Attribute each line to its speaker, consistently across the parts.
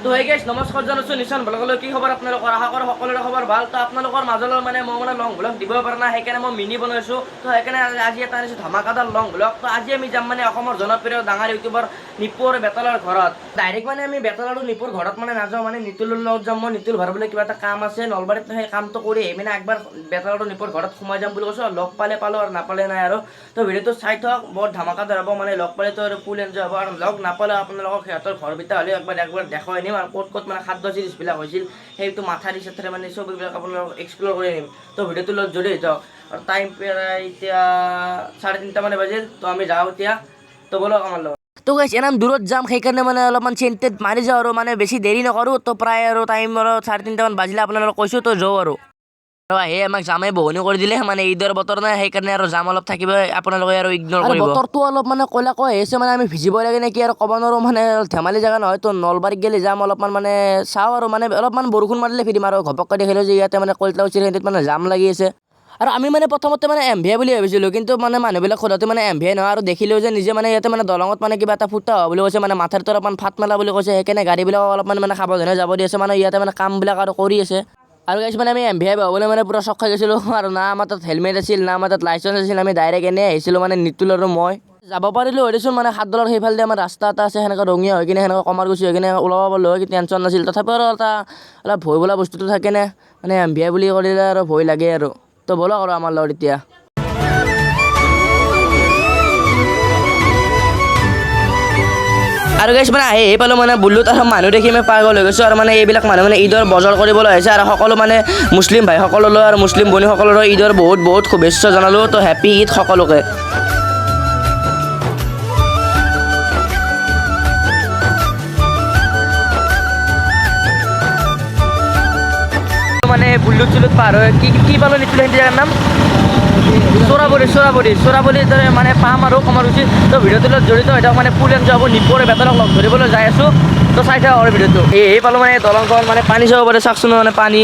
Speaker 1: তো হে গাইছ নমস্কাৰ জনাইছোঁ নিশান ব্লগলৈ কি খবৰ আপোনালোকৰ আশা কৰোঁ সকলোৰে খবৰ ভাল তো আপোনালোকৰ মাজলৈ মানে মই মানে লং ব্লগ দিব পৰা নাই সেইকাৰণে মই মিনি বনাইছোঁ তো সেইকাৰণে আজি এটা আনিছোঁ ধামাকাদাৰ লং ব্লগ তো আজি আমি যাম মানে অসমৰ জনপ্ৰিয় ডাঙৰ ইউটিউবাৰ নিপুৰ বেতালৰ ঘৰত ডাইৰেক্ট মানে আমি বেতাল আৰু নিপুৰ ঘৰত মানে নাযাওঁ মানে নিতুলৰ লগত যাম মই নিতুল ঘৰ বোলে কিবা এটা কাম আছে নলবাৰীত সেই কামটো কৰি মানে একবাৰ বেতাল আৰু নিপুৰ ঘৰত সোমাই যাম বুলি কৈছোঁ লগ পালে পালোঁ আৰু নাপালে নাই আৰু তো ভিডিঅ'টো চাই থাকক বৰ ধামাকাদাৰ হ'ব মানে লগ পালেতো আৰু ফুল এনজয় হ'ব আৰু লগ নাপালে আপোনালোকক সিহঁতৰ ঘৰ ভিতৰত হ'লে একবাৰ দেখাই নিম আৰু ক'ত ক'ত মানে খাদ্য জিনিসবিলাক হৈছিল সেইটো মাথা দি চাথে মানে চব এইবিলাক আপোনালোকক এক্সপ্ল'ৰ কৰি আনিম তো ভিডিঅ'টো লগত জড়িত যাওক আৰু টাইম এতিয়া 3:30 মানে বাজিল তো আমি যাওঁ এতিয়া তো বলক আমাৰ লগত তো গাইছ এনাম দূৰত যাম সেইকাৰণে মানে অলপমান চেণ্টেড মাৰি যাওঁ আৰু মানে বেছি দেৰি নকৰোঁ তো প্ৰায় আৰু টাইম আৰু 3:30 মান বাজিলে আপোনালোকক কৈছোঁ তো যাওঁ আৰু সেই আমাক জামে বহনি কৰি দিলে মানে ঈদৰ বতৰ নাই সেইকাৰণে আৰু জাম অলপ থাকিব আপোনালোকে আৰু ইগন'ৰ কৰিব বতৰটো অলপ মানে ক'লা কৈ আহিছে মানে আমি ভিজিব লাগে নেকি আৰু ক'ব নোৱাৰোঁ মানে ধেমালি জেগা নহয় তো নলবাৰীত গ'লে যাম অলপমান মানে চাওঁ আৰু মানে অলপমান বৰষুণ মাৰিলে ফিৰিম আৰু ঘপককৈ দেখিলোঁ যে ইয়াতে মানে কলতা উচিৰ সেইটোত মানে জাম লাগি আছে আৰু আমি মানে প্ৰথমতে মানে এমভিয়া বুলি ভাবিছিলোঁ কিন্তু মানে মানুহবিলাক সোধোতে মানে এমভিয়া নহয় আৰু দেখিলেও যে নিজে মানে ইয়াতে মানে দলঙত মানে কিবা এটা ফুটা হোৱা বুলি কৈছে মানে মাথাৰ তো অলপমান ফাট মেলা বুলি কৈছে সেইকাৰণে গাড়ীবিলাক অলপমান মানে সাৱধানে যাব দি আছে মানে ইয়াতে মানে কামবিলাক আৰু কৰি আছে আৰু গাইছ মানে আমি এমভিয়াই পাবলৈ মানে পুৰা চখ খাই গৈছিলোঁ আৰু না আমাৰ তাত হেলমেট আছিল না আমাৰ তাত লাইচেঞ্চ আছিল আমি ডাইৰেক্ট এনেই আহিছিলোঁ মানে নিতুল আৰু মই যাব পাৰিলোঁ হয়দেচোন মানে সাতদলৰ সেইফালে আমাৰ ৰাস্তা এটা আছে সেনেকৈ ৰঙীয়া হৈ কিনে সেনেকৈ কমাৰগুচি হৈ কিনে ওলাব পাৰিলোঁ হয় টেনশ্যন নাছিল তথাপিও আৰু এটা অলপ ভয় বোলা বস্তুটো থাকেনে মানে এমভিয়াই বুলি কৰিলে আৰু ভয় লাগে আৰু তো ব'লক আৰু আমাৰ লগত এতিয়া আৰু গাইছ মানে আহি পালোঁ মানে বুল্লুত আৰু মানুহ দেখি মই পাগল হৈ গৈছোঁ আৰু মানে এইবিলাক মানুহ মানে ঈদৰ বজাৰ কৰিবলৈ আহিছে আৰু সকলো মানে মুছলিম ভাইসকললৈ আৰু মুছলিম ভনীসকললৈ ঈদৰ বহুত বহুত শুভেচ্ছা জনালোঁ তো হেপী ঈদ সকলোকে মানে বুল্লুত চুলুত পাৰ হয় কি পালোঁ নিছিল সেইটো জেগাৰ নাম চোৰাবৰী মানে পাম আৰু কমাৰ উচিত তো ভিডিঅ'টোৰ লগত জড়িত হৈ থাকক মানে ফুল এনজয় হ'ব নিপুৰে বেতালক লগ ধৰিবলৈ যাই আছোঁ তো চাই থাকক আৰু ভিডিঅ'টো এই পালোঁ মানে দলংখন মানে পানী চাব পাৰে চাওকচোন মানে পানী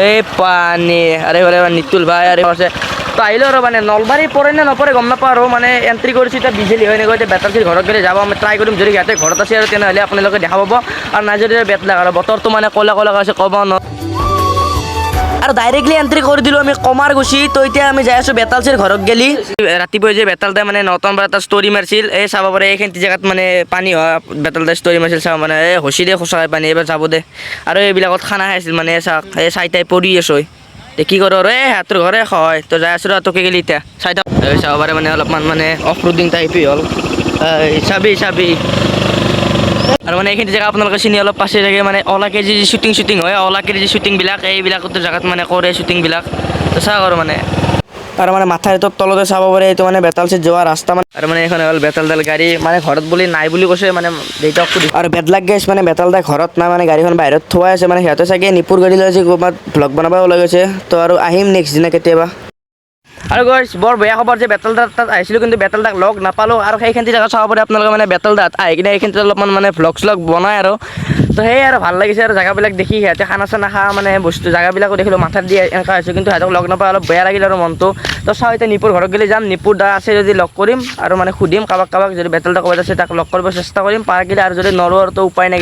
Speaker 1: এই পানী আৰে নিতুল ভাই আৰে আছে তো আহিলোঁ আৰু মানে নলবাৰী পৰে নে নপৰে গম নাপাওঁ আৰু মানে এণ্ট্ৰি কৰিছোঁ এতিয়া বিজেলি হয় এনেকৈ এতিয়া বেতালচিৰ ঘৰত গ'লে যাব আমি ট্ৰাই কৰিম যদি সিহঁতে ঘৰত আছে আৰু তেনেহ'লে আপোনালোকে দেখা পাব আৰু নাই যদি বেতলাক আৰু বতৰটো মানে ক'লা আছে ক'ব নোৱাৰোঁ আৰু ডাইৰেক্টলি এণ্ট্ৰি কৰি দিলোঁ আমি কমাৰগুচি তো এতিয়া আমি যাই আছোঁ বেতালচিৰ ঘৰত গেলি ৰাতিপুৱাই যে বেতালদাই মানে 9টামান বজাত এটা ষ্টৰি মাৰিছিল এই চাব পাৰে এইখিনি জেগাত মানে পানী হোৱা বেতালদাই ষ্টৰি মাৰিছিল চাব মানে এই হচি দে সঁচাকৈ পানী এইবাৰ যাব দে আৰু এইবিলাকত খানা খাইছিল মানে চাওক এই চাইটাই পৰি আছোঁ কি কৰোঁ আৰু এই সিহঁতৰ ঘৰে হয় তো যাই আছোঁ তোকে গেলি এতিয়া চাই থাক চাব পাৰে মানে অলপমান মানে অফ ৰোডিং টাইপেই হ'ল চাবি আৰু মানে এইখিনি জেগা আপোনালোকে চিনি অলপ পাছে থাকে মানে অলাকে যি শ্বুটিং হয় অলাকে যি শ্বুটিংবিলাক এইবিলাকতো জেগাত মানে কৰে শ্বুটিংবিলাক তো চাওক আৰু মানে আৰু মানে মাথাৰ তলতে চাব পাৰে এইটো মানে বেতালচিত যোৱা ৰাস্তা মানে আৰু মানে এইখন হ'ল বেতালদাল গাড়ী মানে ঘৰত বুলি নাই বুলি কৈছে মানে দেউতাক সুধি আৰু বেদলাক গেছ মানে বেতালদাই ঘৰত নাই মানে গাড়ীখন বাহিৰত থোৱাই আছে মানে সিহঁতে চাগে নিপুৰ গাড়ী লৈ আছে ক'ৰবাত ভ্লগ বনাব ওলাই গৈছে তো আৰু আহিম নেক্সট দিনা কেতিয়াবা আৰু গাইছ বৰ বেয়া খবৰ যে বেতালদাৰ তাত আহিছিলোঁ কিন্তু বেতালদাক লগ নাপালোঁ আৰু সেইখিনি জেগা চাব পাৰে আপোনালোকে মানে বেতালদাত আহি কিনে এইখিনিতে অলপমান মানে ভ্লগ চলগ বনায় আৰু তো সেয়ে আৰু ভাল লাগিছে আৰু জেগাবিলাক দেখি সিহঁতে খানা চানা খা মানে বস্তু জেগাবিলাকো দেখিলোঁ মাথাত দি এনেকুৱা হৈছে কিন্তু সিহঁতক লগ নাপায় অলপ বেয়া লাগিল আৰু মনটো তো চাওঁ এতিয়া নিপুৰ ঘৰত গ'লে যাম নিপুৰ দা আছে যদি লগ কৰিম আৰু মানে সুধিম কাৰোবাক যদি বেতালদা ক'ৰবাত আছে তাক লগ কৰিব চেষ্টা কৰিম পাৰ গ'লে আৰু যদি নৰো আৰু তো উপায় নাই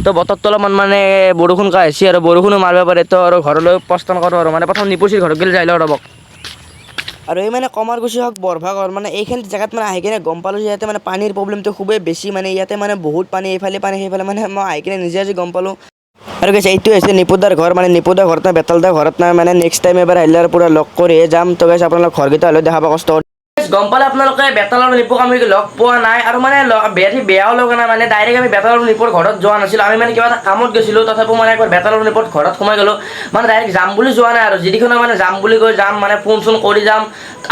Speaker 1: তো বতৰটো অলপমান মানে বৰষুণ কা আহিছে আৰু বৰষুণো মাৰিব পাৰে তো আৰু ঘৰলৈ প্ৰস্থান কৰোঁ আৰু মানে প্ৰথম নিপুৰচিৰ ঘৰত গ'লে যাই লওঁ ৰ'বক আৰু এই মানে কমাৰগুচি হওক বৰভাগৰ মানে এইখিনি জেগাত মানে আহি কিনে গম পালোঁ যে ইয়াতে মানে পানীৰ প্ৰব্লেমটো খুবেই বেছি মানে ইয়াতে মানে বহুত পানী এইফালে পানী সেইফালে মানে মই আহি কিনে নিজে আজি গম পালোঁ আৰু কৈছে এইটো হৈছে নিপুদাৰ ঘৰ মানে নিপুদাৰ ঘৰত নাই বেতালদাৰ ঘৰত নাই মানে নেক্সট টাইম এবাৰ আহিলে আৰু পূৰা লগ কৰিয়ে যাম তো গাইছ আপোনালোক ঘৰকেইটা হ'লেও দেখাব কষ্ট গম পালে আপোনালোকে বেতাল আৰু নিপুক আমি লগ পোৱা নাই আৰু মানে বেয়াও লগা নাই মানে ডাইৰেক্ট আমি বেতাল আৰু নিপুৰ ঘৰত যোৱা নাছিলোঁ আমি মানে কিবা এটা কামত গৈছিলোঁ তথাপিও মানে একবাৰ বেতাল আৰু নিপুৰ ঘৰত সোমাই গ'লোঁ মানে ডাইৰেক্ট যাম বুলি যোৱা নাই আৰু যিদিনা মানে যাম বুলি কৈ যাম মানে ফোন চোন কৰি যাম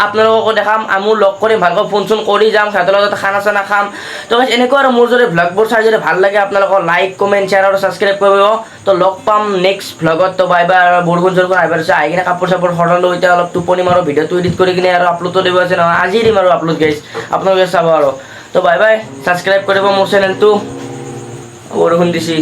Speaker 1: আপোনালোককো দেখাম মোৰ লগ কৰিম ভালকৈ ফোন চোন কৰি যাম সিহঁতৰ লগত খানা চানা খাম তো এনেকুৱা আৰু মোৰ যদি ভ্লগবোৰ চাই যদি ভাল লাগে আপোনালোকৰ লাইক কমেণ্ট শ্বেয়াৰ আৰু ছাবস্ক্ৰাইব কৰিব তো লগ পাম নেক্সট ভ্লগত তো বাই বাই আৰু বৰষুণ আহিব আছে আহি কিনে কাপোৰ চাপোৰ সৰালোঁ এতিয়া অলপ টোপনি মাৰোঁ ভিডিঅ'টো এডিট কৰি কিনে আৰু আপলোডটো দিব আছে নহয় আজি দিম আৰু আপলোড গাইছ আপোনালোকে চাব আৰু তো বাই বাই ছাবস্ক্ৰাইব কৰিব মোৰ চেনেলটো বৰষুণ দিছি